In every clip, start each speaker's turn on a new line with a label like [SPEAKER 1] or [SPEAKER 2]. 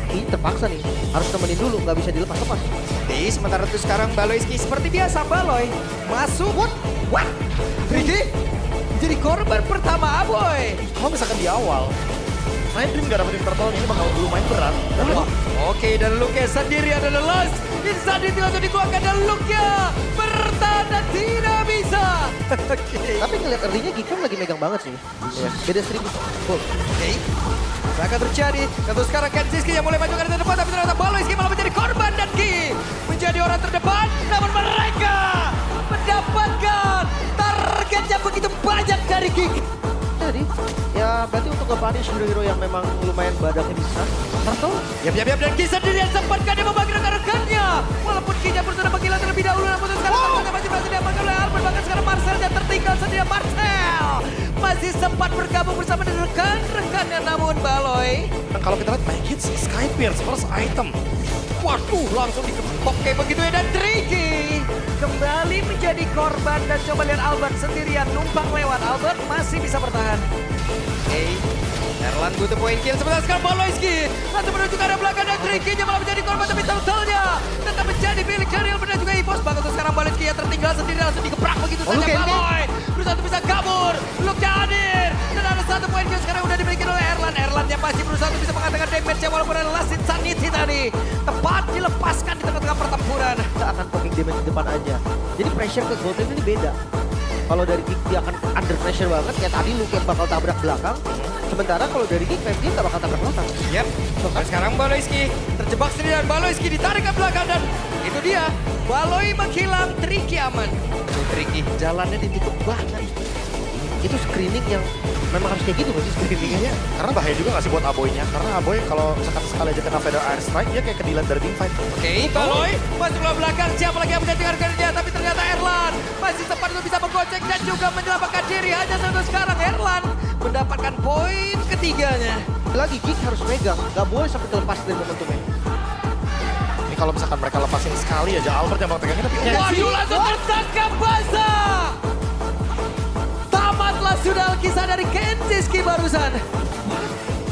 [SPEAKER 1] Ki terpaksa nih, harus temenin dulu, nggak bisa dilepas-lepas.
[SPEAKER 2] Sementara itu sekarang Baloyski seperti biasa Baloy masuk. What? Ricky jadi korban pertama Aboy.
[SPEAKER 3] Kalau misalkan di awal, Night Dream gak dapetin turtle ini bakal lumayan berat.
[SPEAKER 2] Oke, dan Luke sendiri adalah last. Insanity langsung dikeluarkan dan Luke bertahan dan tidak bisa. Oke.
[SPEAKER 1] Tapi ngeliat early-nya Geekfam lagi megang banget sih. Ya, beda 1000. Full.
[SPEAKER 2] Oke. Apa akan terjadi? Tentu sekarang Kenziski yang mulai maju ke depan, tapi ternyata Baloyski malah menjadi korban dan Ki menjadi orang terdepan. Namun mereka mendapatkan target yang begitu banyak dari Geek.
[SPEAKER 1] Jadi, ya berarti untuk nge-punish hero-hero yang memang lumayan badaknya bisa. Turtle,
[SPEAKER 2] Yap, dan Ki sendiri yang sempatkan dia membagi rekan-rekannya. Walaupun Ki-nya berusaha menggila terlebih dahulu, namun sekarang Marcel masih berhasil diamankan oleh Albert. Bahkan sekarang Marcel yang tertinggal sendiri. Marcel masih sempat bergabung bersama dengan rekan-rekannya, namun Baloy.
[SPEAKER 3] Dan kalau kita lihat My Kids Sky Pierce first item.
[SPEAKER 2] Waduh, langsung diketok kayak begitu ya. Dan Tricky kembali menjadi korban. Dan coba lihat Albert sendirian numpang lewat. Albert masih bisa bertahan. Oke, Erlan butuh poin kill. Sebentar sekarang Baloyski langsung menuju ke arah belakang. Dan Tricky-nya malah menjadi korban. Tapi totalnya tetap menjadi milik dari Albert dan juga Evos. Bahkan untuk sekarang Baloyski yang tertinggal sendiri langsung dikeprak begitu saja. Baloy berusaha untuk bisa kabur. Luke hadir. Dan ada satu poin kill sekarang udah dimiliki oleh Erlan. Erlan yang masih berusaha untuk bisa mengatakan damage-nya walaupun ada last insanity tadi. Tepat dilepaskan di tengah-tengah pertempuran.
[SPEAKER 1] kita akan poking damage di depan aja. Jadi pressure ke Golden ini beda. Kalau dari Geek dia akan under pressure banget, kayak tadi Luke yang bakal tabrak belakang. Sementara kalau dari Geek, dia nggak bakal tabrak belakang.
[SPEAKER 2] Yap, dan sekarang Baloyski terjebak sendiri dan Baloyski ditarik ke belakang dan itu dia. Baloy menghilang, Tricky aman. Tricky.
[SPEAKER 1] Jalannya ditutup banget. Itu screening yang memang harus kayak gitu nggak sih screeningnya?
[SPEAKER 3] Karena bahaya juga gak sih buat Aboynya? Karena Aboy kalau sekali aja kena Feather Air Strike, dia kayak kedilat dari teamfight.
[SPEAKER 2] Oke, Baloy masuk ke belakang. Siapa lagi yang mendengarkan dia? Tapi ternyata Erlan masih sempat untuk bisa menggocek dan juga menyelamatkan diri. Hanya satu sekarang Erlan mendapatkan poin ketiganya.
[SPEAKER 1] Lagi Geek harus megang, nggak boleh sampai terlepas dari momentumnya.
[SPEAKER 3] Ini kalau misalkan mereka lepasin sekali aja, Albert yang bakal pegangnya, tapi
[SPEAKER 2] Waduh, langsung tertangkap basah. Tamatlah sudah kisah dari Kenziski barusan.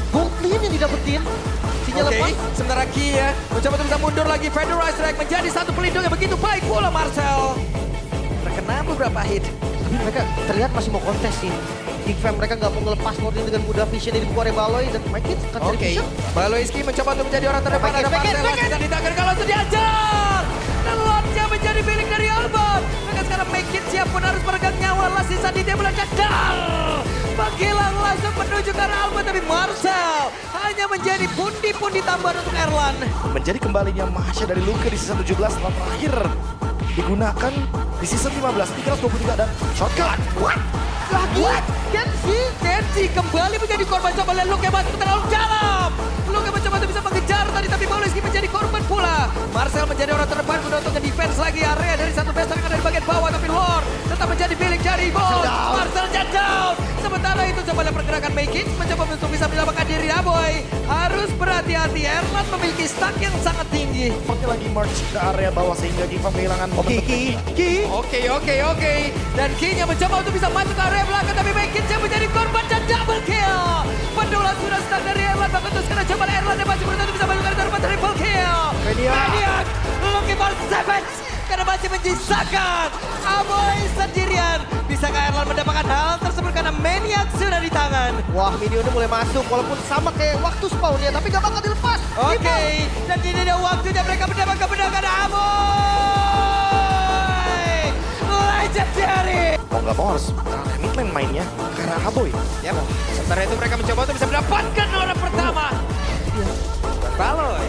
[SPEAKER 1] Gold Lean yang didapetin. Sinyal lepas.
[SPEAKER 2] Sementara Ki ya mencoba untuk bisa mundur lagi. Feather Air Strike menjadi satu pelindung yang begitu baik pula Marcel. Terkena beberapa hit.
[SPEAKER 1] Tapi mereka terlihat masih mau kontes sih. Geekfam mereka nggak mau ngelepas Gold Lean dengan mudah vision dari Kuare Baloy dan My Kids kan
[SPEAKER 2] Oke, Baloyski mencoba untuk menjadi orang terdepan. Ada Marcel lagi dan ditahan kalau langsung diajar. Dan lotnya menjadi milik dari Albert. Maka sekarang Make It siap pun harus meregang nyawa. Last sisa di dia bulan kadal. Menghilang langsung menuju ke arah Albert. Tapi Marcel hanya menjadi pundi-pundi tambahan untuk Erlan.
[SPEAKER 3] menjadi kembalinya Masha dari Luke di season 17 setelah terakhir digunakan di season 15, 323 dan shotgun.
[SPEAKER 2] What? Kenzi kembali menjadi korban. Coba lihat Luke masuk terlalu dalam. Luke mencoba untuk bisa mengejar tadi, tapi Baloyski menjadi korban pula. Marcel menjadi orang terdepan guna untuk nge-defense lagi area dari satu base dari bagian bawah. Tapi Lord tetap menjadi milik dari Boss. Marcel down. Sementara itu coba lihat pergerakan Make mencoba untuk bisa menyelamatkan diri Aboy. Harus berhati-hati, Erlan memiliki stack yang sangat tinggi.
[SPEAKER 3] Pakai lagi march ke area bawah sehingga Giva kehilangan
[SPEAKER 1] Ki.
[SPEAKER 2] Oke. Dan Ki-nya mencoba untuk bisa masuk ke area belakang, tapi Make yang menjadi korban dan double kill. Pendulan sudah start dari Erlan, bahkan terus karena coba Erlan yang masih berusaha untuk bisa masuk ke area triple kill. Maniac, looking for savage. Karena masih menyisakan Aboy sendirian. Bisakah Erlan mendapatkan hal tersebut karena Maniac sudah di tangan?
[SPEAKER 1] Wah, minionnya mulai masuk walaupun sama kayak waktu spawnnya, tapi gak bakal dilepas.
[SPEAKER 2] Oke, dan ini ada waktunya mereka mendapatkan kemenangan Aboy. Legendary.
[SPEAKER 3] mau nggak mau harus mid lane mainnya karena Aboy.
[SPEAKER 2] Yap, sementara itu mereka mencoba untuk bisa mendapatkan orang pertama. Dan Baloy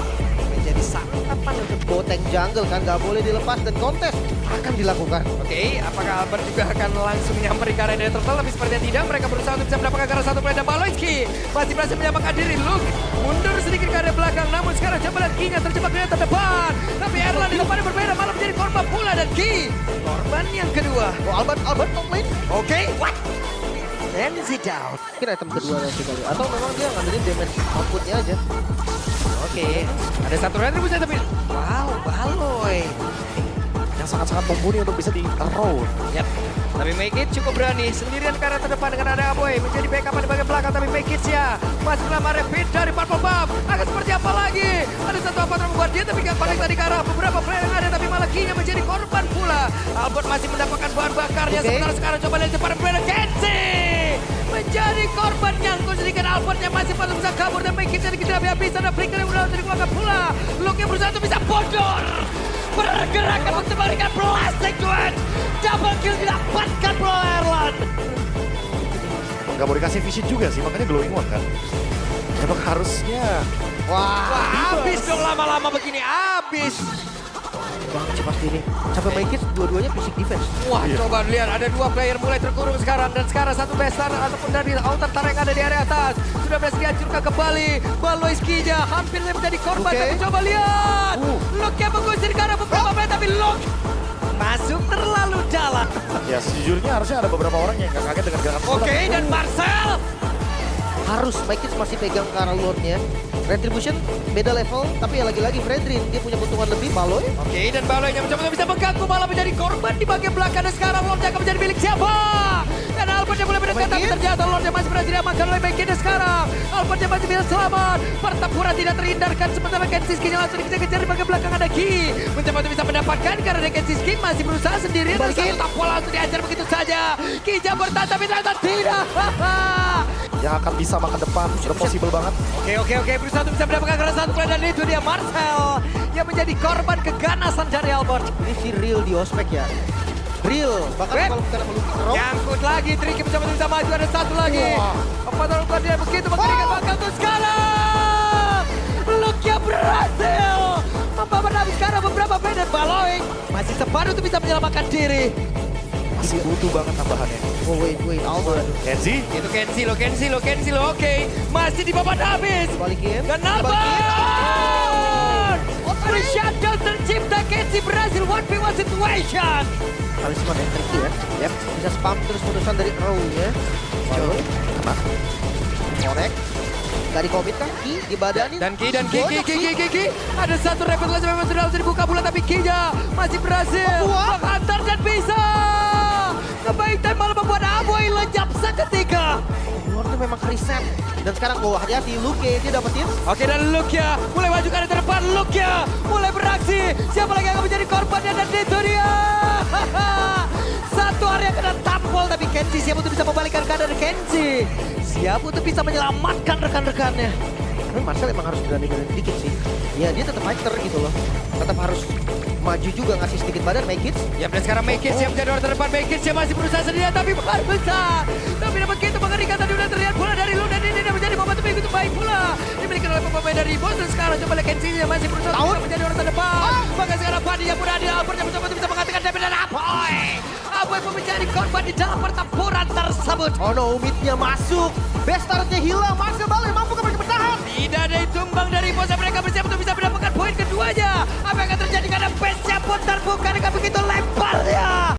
[SPEAKER 2] menjadi santapan
[SPEAKER 1] Untuk boteng jungle kan gak boleh dilepas dan kontes akan dilakukan.
[SPEAKER 2] Oke, apakah Albert juga akan langsung nyamperin ke area dari Turtle? Tapi sepertinya tidak, mereka berusaha untuk bisa mendapatkan ke arah satu play dan Baloyski masih berhasil menyamakan diri. Luke mundur sedikit ke area belakang, namun sekarang coba lihat Ki-nya terjebak di terdepan. Tapi Erlan di depannya berbeda, malah menjadi korban pula dan Ki korban yang kedua.
[SPEAKER 1] Oh, Albert top lane.
[SPEAKER 2] Oke, what? Kenzie down.
[SPEAKER 1] Mungkin item kedua nanti kali. Atau memang dia ngambilin damage outputnya aja.
[SPEAKER 2] Oke, ada satu retribusi tapi wow, Baloy.
[SPEAKER 3] Yang sangat-sangat mumpuni untuk bisa di-roll.
[SPEAKER 2] Yap, tapi Make It cukup berani. Sendirian ke arah terdepan dengan ada Aboy. Menjadi backup di bagian belakang, tapi Make It ya. Masih dalam area pit dari Purple Buff. Akan seperti apa lagi? Alphonse membuat dia tapi gak balik tadi ke arah beberapa player yang ada tapi malah Kinya menjadi korban pula. Albert masih mendapatkan bahan bakarnya sementara sekarang coba lihat depan player Kenzie menjadi korban nyangkut sedikit. Albert yang masih patut bisa kabur dan make it sedikit habis ada flicker yang udah dari keluarga pula. Luke yang berusaha untuk bisa bodor. Pergerakan untuk memberikan plastik duet. Double kill didapatkan oleh Erlan.
[SPEAKER 3] Nggak mau dikasih vision juga sih, makanya glowing one kan. Emang harusnya.
[SPEAKER 2] Wah, habis dong lama-lama begini, habis.
[SPEAKER 1] Banget sih pasti ini. Sampai make it dua-duanya fisik defense.
[SPEAKER 2] Wah, coba lihat ada dua player mulai terkurung sekarang dan sekarang satu besar ataupun dari outer Tara yang ada di area atas sudah berhasil dihancurkan kembali. Balois Kija hampir menjadi korban tapi coba lihat. Luke yang mengusir ke arah beberapa player tapi Luke masuk terlalu dalam.
[SPEAKER 3] Ya sejujurnya harusnya ada beberapa orang yang nggak kaget dengan gerakan
[SPEAKER 2] Oke, dan Marcel
[SPEAKER 1] Harus make it masih pegang ke arah Lordnya. Retribution beda level, tapi ya lagi-lagi Fredrin dia punya keuntungan lebih. Baloy.
[SPEAKER 2] Oke, dan Baloy yang mencoba bisa mengganggu malah menjadi korban di bagian belakang dan sekarang Lordnya akan menjadi milik siapa? Dan Albert yang mulai mendekat tapi ternyata Lordnya masih berhasil diamankan oleh Becky sekarang. Albert yang masih bisa selamat. Pertempuran tidak terhindarkan sementara Kensiski langsung dikejar-kejar di bagian belakang ada Ki. Mencoba untuk bisa mendapatkan karena Kensiski masih berusaha sendirian dan satu tampol langsung diajar begitu saja. Kija bertahan tapi ternyata tidak.
[SPEAKER 3] yang akan bisa makan depan, sudah possible banget.
[SPEAKER 2] Oke, berusaha untuk bisa mendapatkan keras satu play dan itu dia Marcel yang menjadi korban keganasan dari Albert.
[SPEAKER 1] Ini si real di ospek ya. Real, bahkan kalau kita melukis rock.
[SPEAKER 2] Nyangkut lagi, Tricky mencoba untuk bisa maju, ada satu lagi. Apa tahu dia begitu mengerikan bakal tuh sekarang. Luke yang berhasil membawa habis sekarang beberapa play dan Baloy masih sempat untuk bisa menyelamatkan diri.
[SPEAKER 3] Masih butuh banget tambahannya.
[SPEAKER 1] Oh wait, Albert.
[SPEAKER 3] Kenzie?
[SPEAKER 2] Itu Kenzie lo, oke. Masih di papan habis.
[SPEAKER 1] Balikin.
[SPEAKER 2] Dan Albert! Ada shutdown tercipta, Kenzie berhasil 1v1 situation.
[SPEAKER 1] Talisman yang tricky ya. Yep. Bisa spam terus-terusan dari row-nya. Baloy.
[SPEAKER 3] Kena.
[SPEAKER 1] Connect. Gak di-commit kan? Ki di badanin.
[SPEAKER 2] Dan Ki. Ada satu rebel lagi memang sudah harus dibuka bulan tapi Kinya masih berhasil menghantar dan bisa. Kebaikan malah membuat Aboy lenyap seketika.
[SPEAKER 1] Lordnya memang reset. Dan sekarang hati-hati Luke dia dapetin.
[SPEAKER 2] Oke, dan Luke ya mulai maju ke arah depan. Luke ya mulai beraksi. Siapa lagi yang akan menjadi korbannya dan itu dia. Satu area kena tampol tapi Kenzie siap untuk bisa membalikkan keadaan Kenzie. Siap untuk bisa menyelamatkan rekan-rekannya.
[SPEAKER 1] Tapi Marcel emang harus berani dikit sih. Ya dia tetap fighter gitu loh. Tetap harus maju juga ngasih sedikit badan make it.
[SPEAKER 2] Ya, dan sekarang Make It siap menjadi orang terdepan. Make It siap masih berusaha sendirian tapi bukan besar. Tapi dapat gitu mengerikan tadi udah terlihat pula dari Lu dan ini menjadi momentum yang begitu baik pula. Dimiliki oleh pemain dari Boston sekarang coba lihat Kenzie yang masih berusaha untuk menjadi orang terdepan. Maka sekarang Padi yang mudah di Albert yang mencoba untuk bisa mengatakan David dan Aboy pun menjadi korban di dalam pertempuran tersebut.
[SPEAKER 1] Oh no, midnya masuk. Best startnya hilang. Marcel Baloy mampu kembali bertahan.
[SPEAKER 2] Tidak ada tumbang dari bos mereka bersiap untuk bisa